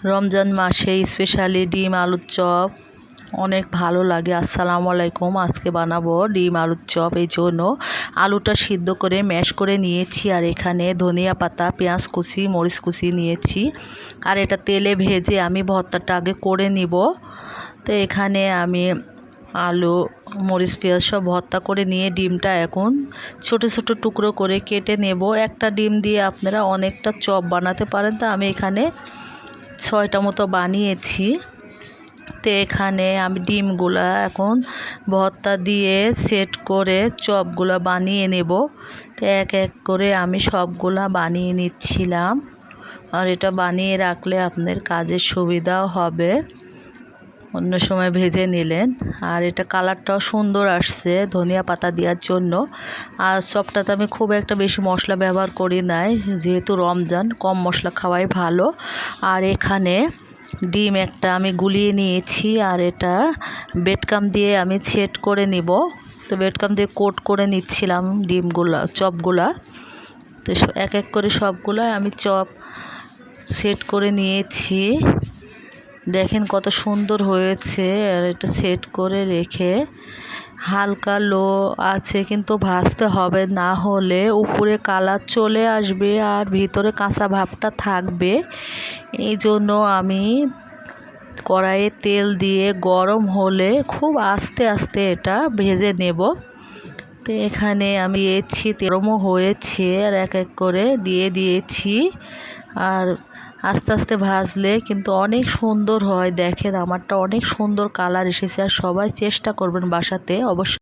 রমজান মাসে স্পেশালি ডিম আলুর চপ অনেক ভালো লাগে। আসসালামু আলাইকুম। আজকে বানাবো ডিম আলুর চপ। এই জন্য আলুটা সিদ্ধ করে ম্যাশ করে নিয়েছি, আর এখানে ধনিয়া পাতা, পেঁয়াজ কুচি, মরিচ কুচি নিয়েছি। আর এটা তেলে ভেজে আমি ভর্তাটা আগে করে নিব। তো এখানে আমি আলু, মরিচ, পেঁয়াজ সব ভর্তা করে নিয়ে ডিমটা এখন ছোট ছোট টুকরো করে কেটে নেব। একটা ডিম দিয়ে আপনারা অনেকটা চপ বানাতে পারেন। তো আমি এখানে 6টা মতো বানিয়েছি। তো এখানে আমি ডিমগুলা এখন ভর্তা দিয়ে সেট করে চপগুলো বানিয়ে নেব। তো এক এক করে আমি সবগুলা বানিয়ে নিচ্ছিলাম, আর এটা বানিয়ে রাখলে আপনার কাজের সুবিধাও হবে, অন্য সময় ভেজে নিলেন। আর এটা কালারটাও সুন্দর আসছে ধনিয়া পাতা দেওয়ার জন্য। আর চপটাতে আমি খুব একটা বেশি মশলা ব্যবহার করি নাই, যেহেতু রমজান কম মশলা খাওয়াই ভালো। আর এখানে ডিম একটা আমি গুলিয়ে নিয়েছি, আর এটা বেডকাম দিয়ে আমি সেট করে নিব। তো বেডকাম দিয়ে কোট করে নিচ্ছিলাম ডিমগুলা, চপগুলা। তো এক এক করে সবগুলা আমি চপ সেট করে নিয়েছি। দেখেন কত সুন্দর হয়েছে। আর এটা সেট করে রেখে হালকা লো আছে, কিন্তু ভাজতে হবে, না হলে উপরে কালার চলে আসবে আর ভিতরে কাঁচা ভাবটা থাকবে। এই জন্য আমি কড়াইয়ে তেল দিয়ে গরম হলে খুব আস্তে আস্তে এটা ভেজে নেব। তো এখানে আমি দিয়েছি, গরমও হয়েছে, আর এক এক করে দিয়ে দিয়েছি। আর আস্তে আস্তে ভাজলে কিন্তু অনেক সুন্দর হয়। দেখেন আমারটা অনেক সুন্দর কালার এসেছে। আর সবাই চেষ্টা করবেন বাসাতে অবশ্যই।